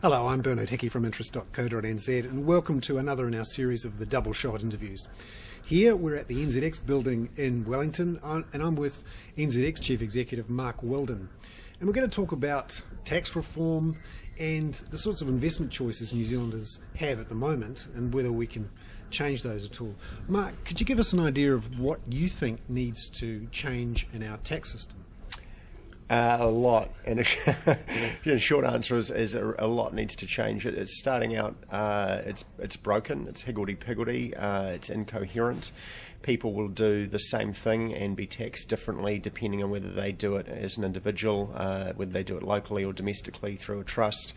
Hello, I'm Hickey from interest.co.nz and welcome to another in our series of the Double Shot interviews. Here we're at the NZX building in Wellington and I'm with NZX Chief Executive Mark Weldon. And we're going to talk about tax reform and the sorts of investment choices New Zealanders have at the moment and whether we can change those at all. Mark, could you give us an idea of what you think needs to change in our tax system? A lot, and the short answer is a lot needs to change. It's starting out, it's broken, it's higgledy-piggledy, it's incoherent. People will do the same thing and be taxed differently depending on whether they do it as an individual, whether they do it locally or domestically through a trust.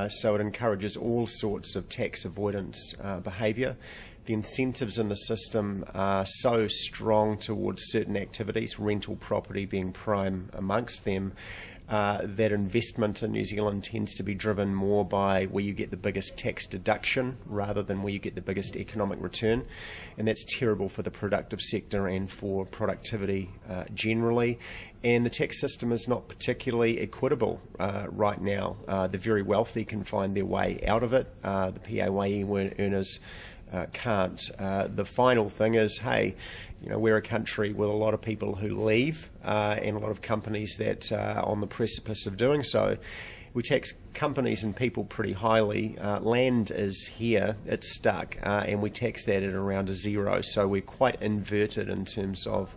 So it encourages all sorts of tax avoidance behaviour. The incentives in the system are so strong towards certain activities, rental property being prime amongst them, that investment in New Zealand tends to be driven more by where you get the biggest tax deduction rather than where you get the biggest economic return. And that's terrible for the productive sector and for productivity generally. And the tax system is not particularly equitable right now. The very wealthy can find their way out of it. The PAYE earners can't. The final thing is, hey, we're a country with a lot of people who leave and a lot of companies that are on the precipice of doing so. We tax companies and people pretty highly. Land is here, it's stuck, and we tax that at around a zero. So we're quite inverted in terms of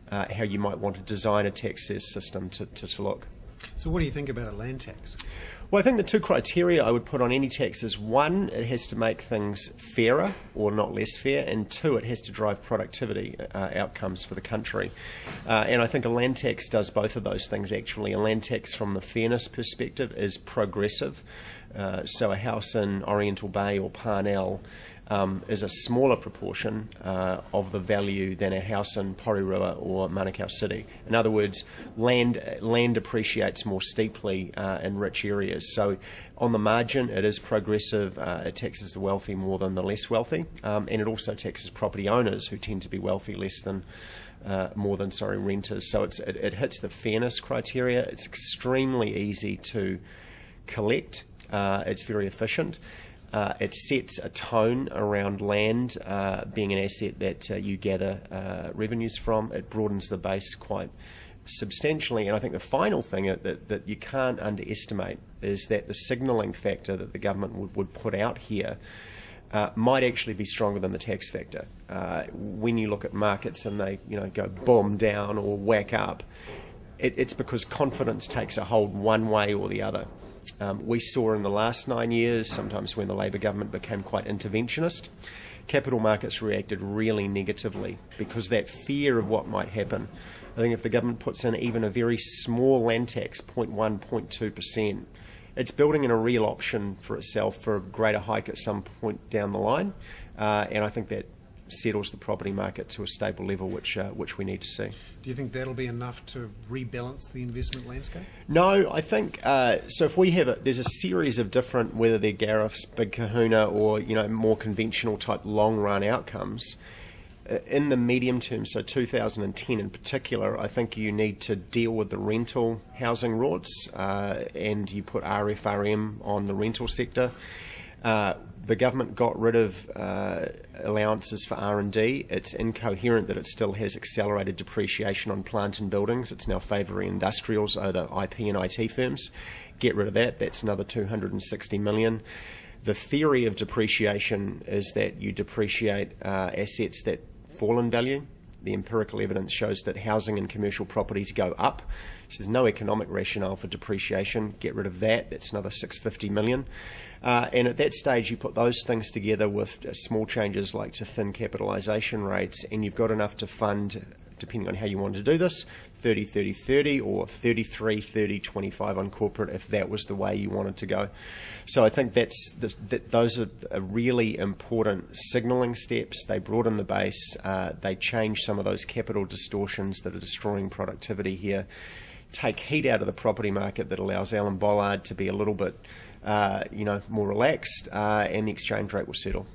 how you might want to design a tax system to look. So what do you think about a land tax? Well, I think the two criteria I would put on any tax is, one, it has to make things fairer or not less fair, and two, it has to drive productivity outcomes for the country. And I think a land tax does both of those things, actually. A land tax from the fairness perspective is progressive. So a house in Oriental Bay or Parnell is a smaller proportion of the value than a house in Porirua or Manukau City. In other words, land appreciates more steeply in rich areas. So on the margin, it is progressive. It taxes the wealthy more than the less wealthy, and it also taxes property owners who tend to be wealthy less than more than renters. So it hits the fairness criteria. It's extremely easy to collect. It's very efficient. It sets a tone around land being an asset that you gather revenues from. It broadens the base quite substantially. And I think the final thing that you can't underestimate is that the signalling factor that the government would put out here might actually be stronger than the tax factor. When you look at markets and they go boom down or whack up, it's because confidence takes a hold one way or the other. We saw in the last 9 years, sometimes when the Labour government became quite interventionist, capital markets reacted really negatively because that fear of what might happen. I think if the government puts in even a very small land tax, 0.1%, 0.2%, it's building in a real option for itself for a greater hike at some point down the line. And I think that settles the property market to a stable level, which we need to see. Do you think that'll be enough to rebalance the investment landscape? No, I think so. If we have there's a series of different, whether they're Gareth's, Big Kahuna, or more conventional type long run outcomes. In the medium term, so 2010 in particular, I think you need to deal with the rental housing rorts, and you put RFRM on the rental sector. The government got rid of allowances for R&D. It's incoherent that it still has accelerated depreciation on plant and buildings. It's now favouring industrials over IP and IT firms. Get rid of that. That's another 260 million. The theory of depreciation is that you depreciate assets that fall in value. The empirical evidence shows that housing and commercial properties go up. So there's no economic rationale for depreciation. Get rid of that. That's another 650 million. And at that stage, you put those things together with small changes like to thin capitalisation rates, and you've got enough to fund, depending on how you want to do this, 30-30-30 or 33-30-25 on corporate if that was the way you wanted to go. So I think those are really important signalling steps. They broaden the base. They change some of those capital distortions that are destroying productivity here. Take heat out of the property market that allows Alan Bollard to be a little bit more relaxed, and the exchange rate will settle.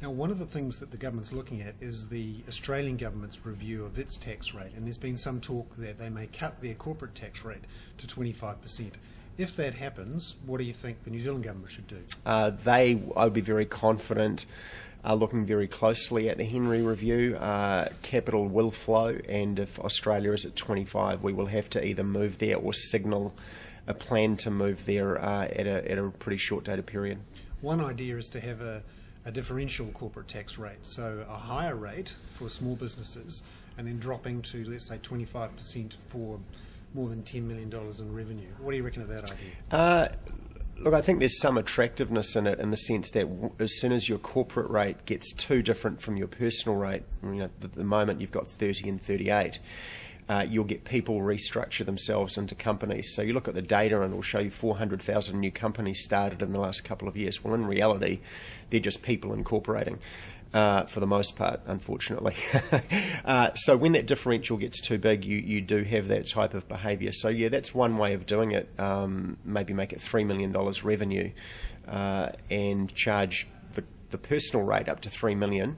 Now, one of the things that the government's looking at is the Australian government's review of its tax rate, and there's been some talk that they may cut their corporate tax rate to 25%. If that happens, what do you think the New Zealand government should do? I would be very confident, looking very closely at the Henry Review. Capital will flow, and if Australia is at 25, we will have to either move there or signal a plan to move there at a pretty short dated period. One idea is to have a differential corporate tax rate, so a higher rate for small businesses and then dropping to, let's say, 25% for more than $10 million in revenue. What do you reckon of that idea? Look, I think there's some attractiveness in it, in the sense that as soon as your corporate rate gets too different from your personal rate, at the moment you've got 30 and 38, you'll get people restructure themselves into companies. So you look at the data and it'll show you 400,000 new companies started in the last couple of years. Well, in reality, they're just people incorporating. For the most part, unfortunately. So when that differential gets too big, you do have that type of behaviour. So yeah, that's one way of doing it. Maybe make it $3 million revenue and charge the personal rate up to $3 million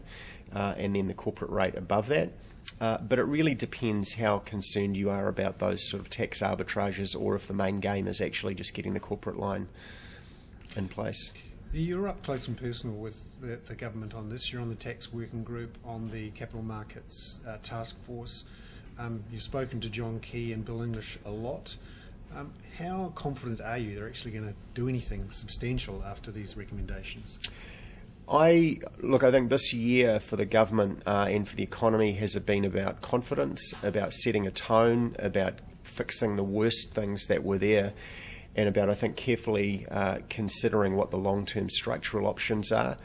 and then the corporate rate above that. But it really depends how concerned you are about those sort of tax arbitrages, or if the main game is actually just getting the corporate line in place. You're up close and personal with the government on this. You're on the tax working group, on the capital markets task force. You've spoken to John Key and Bill English a lot. How confident are you they're actually going to do anything substantial after these recommendations? I think this year for the government and for the economy has been about confidence, about setting a tone, about fixing the worst things that were there, and about, I think, carefully considering what the long-term structural options are.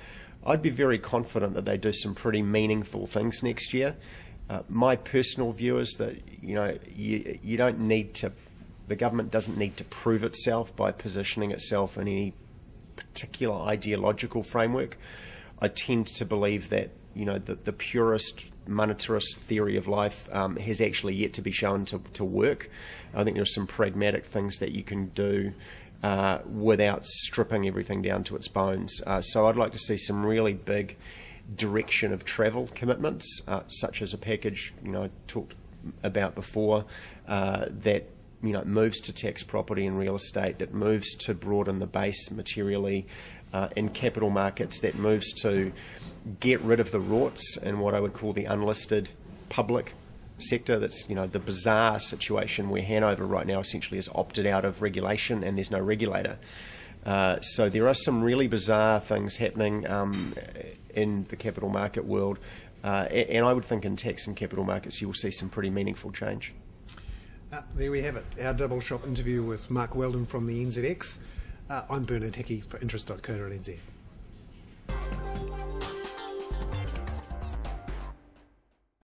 I'd be very confident that they do some pretty meaningful things next year. My personal view is that you don't need to, the government doesn't need to prove itself by positioning itself in any particular ideological framework. I tend to believe that the purist monetarist theory of life has actually yet to be shown to work. I think there are some pragmatic things that you can do without stripping everything down to its bones. So I'd like to see some really big direction of travel commitments, such as a package I talked about before, that moves to tax property and real estate, that moves to broaden the base materially in capital markets, that moves to get rid of the rorts and what I would call the unlisted public sector. That's the bizarre situation where Hanover right now essentially is opted out of regulation and there's no regulator. So there are some really bizarre things happening in the capital market world, and I would think in tax and capital markets you will see some pretty meaningful change. There we have it, our double shot interview with Mark Weldon from the NZX. I'm Bernard Hickey for interest.co.nz.